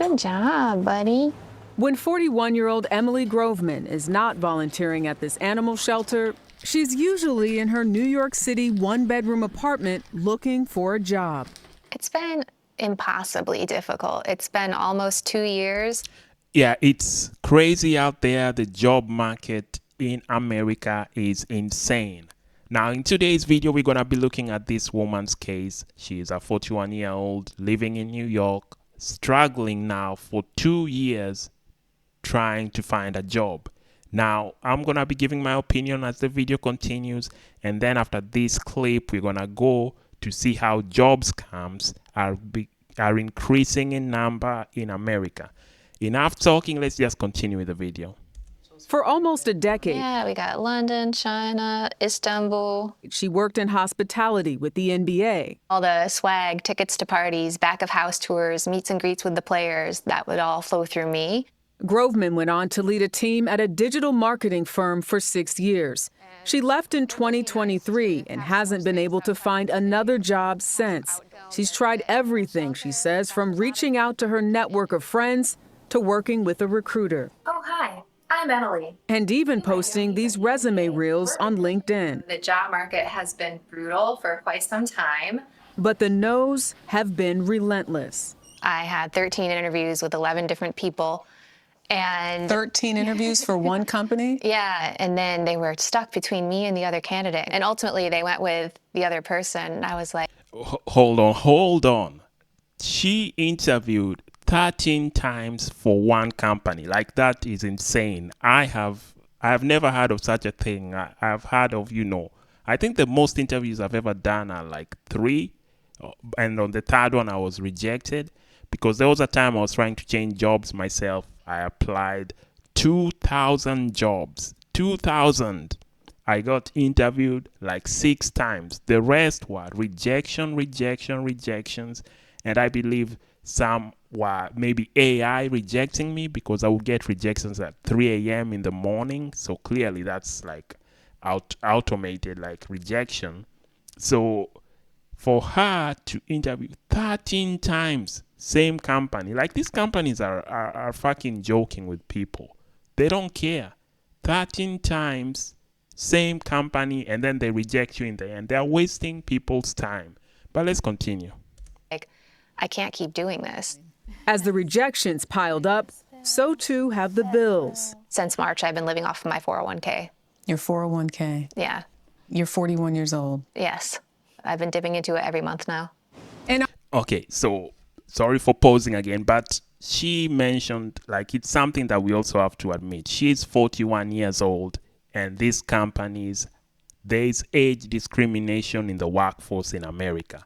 Good job, buddy. When 41-year-old Emily Groveman is not volunteering at this animal shelter, she's usually in her New York City one-bedroom apartment looking for a job. It's been impossibly difficult. It's been almost 2 years. Yeah, it's crazy out there. The job market in America is insane. Now, in today's video, we're going to be looking at this woman's case. She is a 41-year-old living in New York, struggling now for 2 years trying to find a job. Now, I'm going to be giving my opinion as the video continues. And then after this clip, we're going to go to see how job scams are increasing in number in America. Enough talking, let's just continue with the video. For almost a decade, Yeah, we got London, China, Istanbul. she worked in hospitality with the NBA. All the swag, tickets to parties, back of house tours, meets and greets with the players, that would all flow through me. Groveman went on to lead a team at a digital marketing firm for 6 years. She left in 2023 and hasn't been able to find another job since. She's tried everything, she says, from reaching out to her network of friends to working with a recruiter. Oh, hi. I'm Emily. And even posting these resume reels on LinkedIn. The job market has been brutal for quite some time. But the no's have been relentless. I had 13 interviews with 11 different people. And 13 interviews for one company? yeah, and then they were stuck between me and the other candidate. And ultimately they went with the other person. And I was like, Hold on. She interviewed 13 times for one company. Like, that is insane. I have never heard of such a thing. I've heard of, I think the most interviews I've ever done are like 3. And on the third one, I was rejected because there was a time I was trying to change jobs myself. I applied 2,000 jobs. 2,000. I got interviewed like 6 times. The rest were rejections. And I believe some were maybe AI rejecting me because I would get rejections at 3 a.m. in the morning. So clearly that's like automated like rejection. So for her to interview 13 times, same company, like these companies are fucking joking with people. They don't care. 13 times, same company, and then they reject you in the end. They're wasting people's time. But let's continue. I can't keep doing this. As the rejections piled up, so too have the bills. Since March, I've been living off of my 401k. Your 401k. Yeah, You're 41 years old. yes. I've been dipping into it every month now. And Okay, so sorry for pausing again, but she mentioned, like, it's something that we also have to admit. She's 41 years old, and these companies, there's age discrimination in the workforce in America.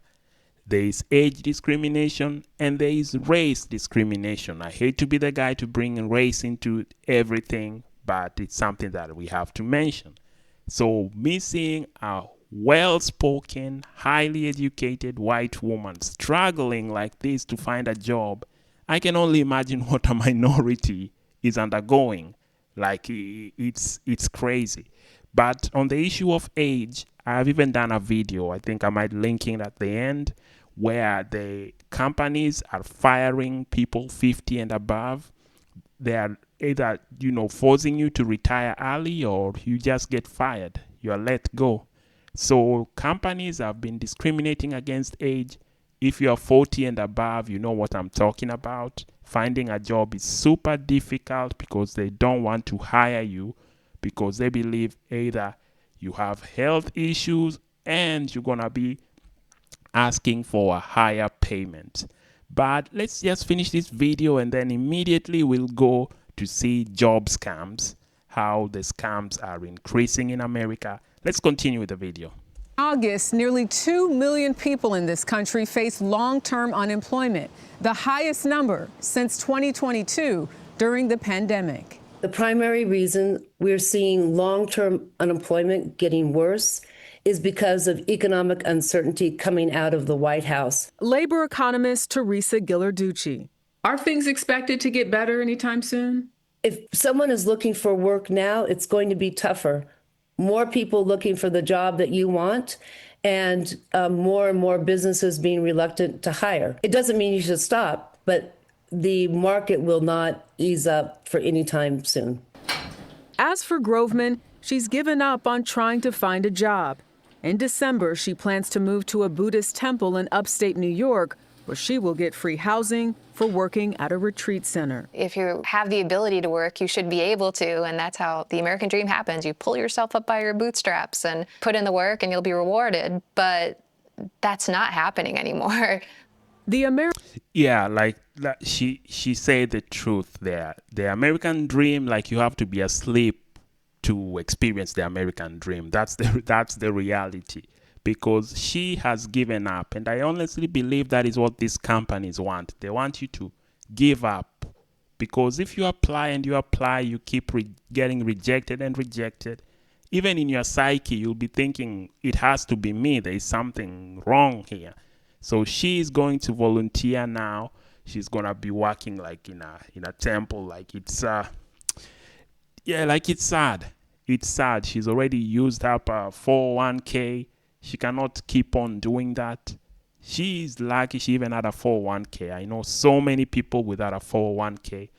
There is age discrimination and there is race discrimination. I hate to be the guy to bring race into everything, but it's something that we have to mention. So me seeing a well-spoken, highly educated white woman struggling like this to find a job, I can only imagine what a minority is undergoing. Like, it's crazy. But on the issue of age, I've even done a video, I think I might link it at the end, where the companies are firing people 50 and above. They are either, forcing you to retire early or you just get fired. You are let go. So companies have been discriminating against age. If you are 40 and above, you know what I'm talking about. Finding a job is super difficult because they don't want to hire you because they believe either you have health issues and you're going to be asking for a higher payment. But let's just finish this video and then immediately we'll go to see job scams, how the scams are increasing in America. Let's continue with the video. August, nearly 2 million people in this country face long-term unemployment, the highest number since 2022 during the pandemic. The primary reason we're seeing long-term unemployment getting worse is because of economic uncertainty coming out of the White House. Labor economist Teresa Ghilarducci. Are things expected to get better anytime soon? If someone is looking for work now, it's going to be tougher. More people looking for the job that you want, and more businesses being reluctant to hire. It doesn't mean you should stop, but the market will not ease up for any time soon. As for Groveman, she's given up on trying to find a job. In December, she plans to move to a Buddhist temple in upstate New York, where she will get free housing for working at a retreat center. If you have the ability to work, you should be able to, and that's how the American dream happens. You pull yourself up by your bootstraps and put in the work and you'll be rewarded, but that's not happening anymore. Yeah, like she said the truth there. The American dream, like you have to be asleep to experience the American dream. That's the reality, because she has given up, and I honestly believe that is what these companies want. They want you to give up, because if you apply and you apply, you keep getting rejected and rejected. Even in your psyche, you'll be thinking it has to be me. There is something wrong here. So she is going to volunteer now. She's gonna be working like in a temple. Like it's like it's sad. It's sad. She's already used up her 401k. She cannot keep on doing that. She's lucky she even had a 401k. I know so many people without a 401k.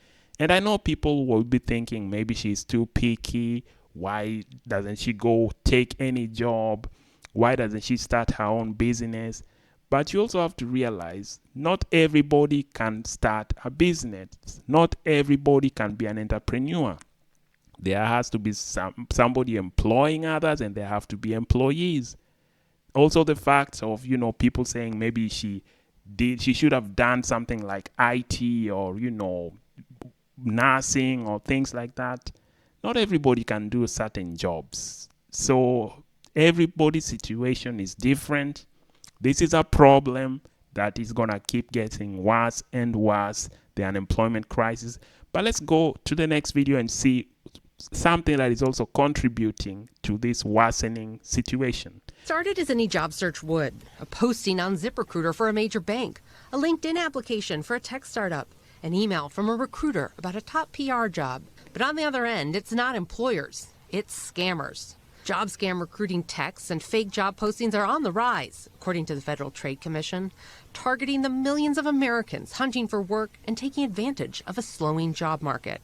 And I know people will be thinking maybe she's too picky. Why doesn't she go take any job? Why doesn't she start her own business? But you also have to realize not everybody can start a business. Not everybody can be an entrepreneur. There has to be somebody employing others, and there have to be employees. Also, the fact of, people saying maybe she should have done something like IT or, nursing or things like that. Not everybody can do certain jobs. So everybody's situation is different. This is a problem that is going to keep getting worse and worse, the unemployment crisis. But let's go to the next video and see something that is also contributing to this worsening situation. Started as any job search would. A posting on ZipRecruiter for a major bank, a LinkedIn application for a tech startup, an email from a recruiter about a top PR job. But on the other end, it's not employers, it's scammers. Job scam recruiting texts and fake job postings are on the rise, according to the Federal Trade Commission, targeting the millions of Americans hunting for work and taking advantage of a slowing job market.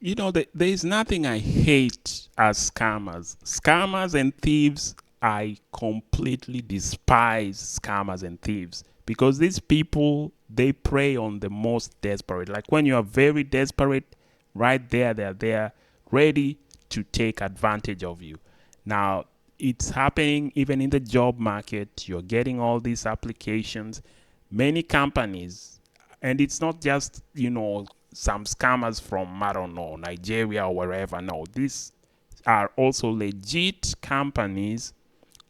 There's nothing I hate as scammers. Scammers and thieves, I completely despise scammers and thieves, because these people, they prey on the most desperate. Like when you are very desperate, right there, they're there ready to take advantage of you. Now, it's happening even in the job market. You're getting all these applications. Many companies, and it's not just, some scammers from, I don't know, Nigeria or wherever. No, these are also legit companies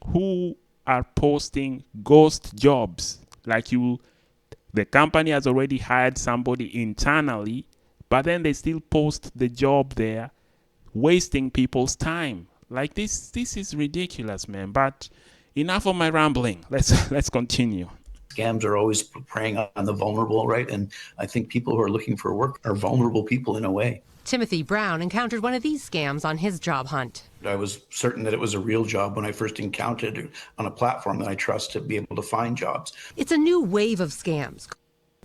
who are posting ghost jobs. Like the company has already hired somebody internally, but then they still post the job there, wasting people's time. Like this is ridiculous, man. But enough of my rambling. Let's continue. Scams are always preying on the vulnerable, right? And I think people who are looking for work are vulnerable people in a way. Timothy Brown encountered one of these scams on his job hunt. I was certain that it was a real job when I first encountered it on a platform that I trust to be able to find jobs. It's a new wave of scams.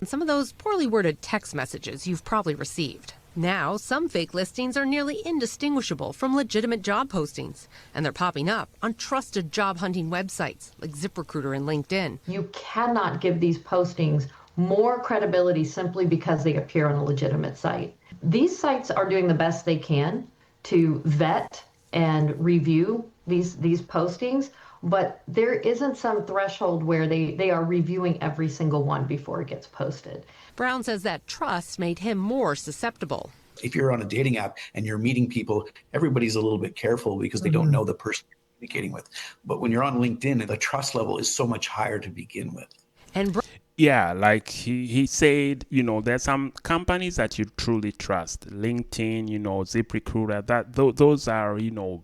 And some of those poorly worded text messages you've probably received. Now, some fake listings are nearly indistinguishable from legitimate job postings, and they're popping up on trusted job hunting websites like ZipRecruiter and LinkedIn. You cannot give these postings more credibility simply because they appear on a legitimate site. These sites are doing the best they can to vet and review these postings, but there isn't some threshold where they are reviewing every single one before it gets posted. Brown says that trust made him more susceptible. If you're on a dating app and you're meeting people, everybody's a little bit careful because they don't know the person you're communicating with. But when you're on LinkedIn, the trust level is so much higher to begin with. And yeah, like he said, there's some companies that you truly trust. LinkedIn, ZipRecruiter, those are,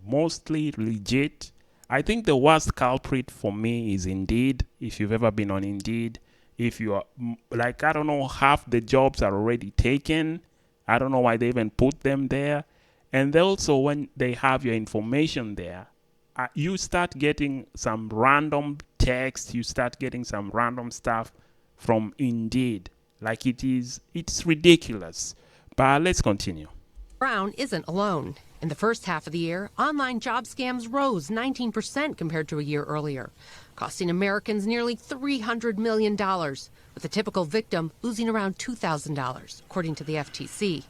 mostly legit. I think the worst culprit for me is Indeed. If you've ever been on Indeed, if you are, like, I don't know, half the jobs are already taken. I don't know why they even put them there. And also, when they have your information there, you start getting some random text. You start getting some random stuff from Indeed. Like it's ridiculous. But let's continue. Brown isn't alone. In the first half of the year, online job scams rose 19% compared to a year earlier, costing Americans nearly $300 million, with a typical victim losing around $2,000, according to the FTC.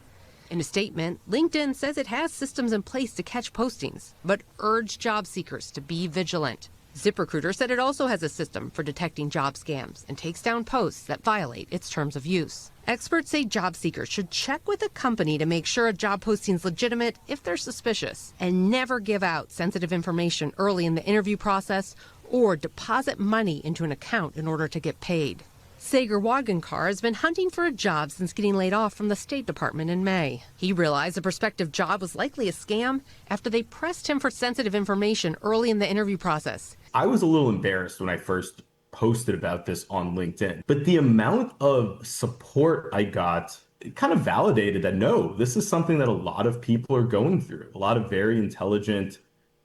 In a statement, LinkedIn says it has systems in place to catch postings, but urged job seekers to be vigilant. ZipRecruiter said it also has a system for detecting job scams and takes down posts that violate its terms of use. Experts say job seekers should check with a company to make sure a job posting is legitimate if they're suspicious, and never give out sensitive information early in the interview process or deposit money into an account in order to get paid. Sagar Wagankar has been hunting for a job since getting laid off from the State Department in May. He realized a prospective job was likely a scam after they pressed him for sensitive information early in the interview process. I was a little embarrassed when I first posted about this on LinkedIn, but the amount of support I got, it kind of validated that no, this is something that a lot of people are going through. A lot of very intelligent,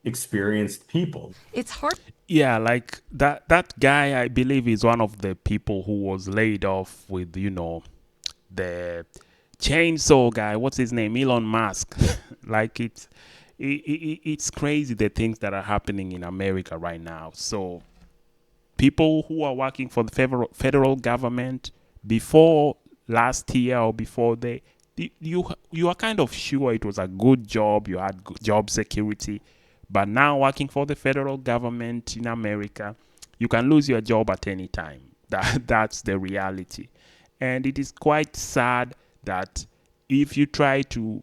experienced people. It's hard. Yeah, like that guy, I believe, is one of the people who was laid off with, the chainsaw guy. What's his name? Elon Musk. Like it's crazy the things that are happening in America right now. So people who are working for the federal government before last year or before you are kind of sure it was a good job, you had good job security. But now working for the federal government in America, you can lose your job at any time. That's the reality. And it is quite sad that if you try to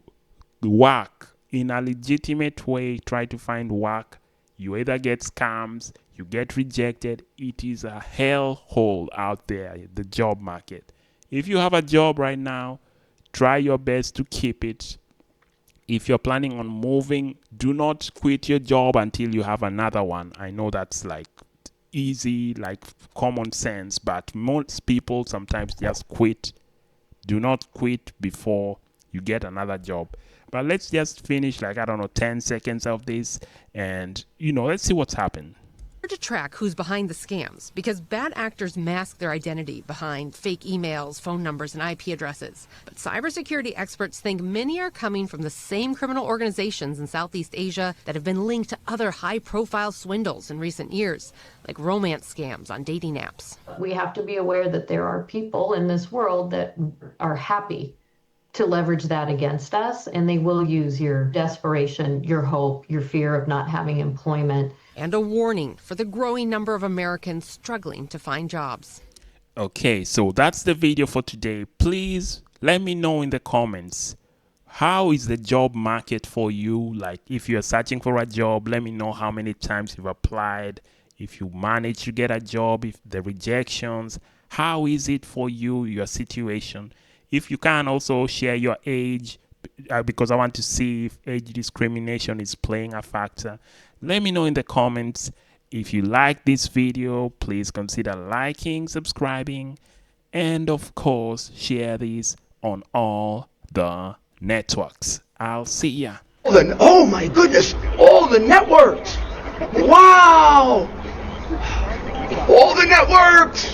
work in a legitimate way, try to find work, you either get scams, you get rejected. It is a hellhole out there, the job market. If you have a job right now, try your best to keep it. If you're planning on moving, do not quit your job until you have another one. I know that's like easy, like common sense, but most people sometimes just quit. Do not quit before you get another job. But let's just finish 10 seconds of this and, let's see what's happened. To track who's behind the scams because bad actors mask their identity behind fake emails, phone numbers, and IP addresses. But cybersecurity experts think many are coming from the same criminal organizations in Southeast Asia that have been linked to other high-profile swindles in recent years, like romance scams on dating apps. We have to be aware that there are people in this world that are happy to leverage that against us, and they will use your desperation, your hope, your fear of not having employment. And a warning for the growing number of Americans struggling to find jobs. Okay, so that's the video for today. Please let me know in the comments, how is the job market for you? Like if you're searching for a job, let me know how many times you've applied, if you managed to get a job, if the rejections, how is it for you, your situation? If you can also share your age, because I want to see if age discrimination is playing a factor. Let me know in the comments. If you like this video, please consider liking, subscribing, and of course, share this on all the networks. I'll see ya. Oh my goodness, all the networks! Wow! All the networks!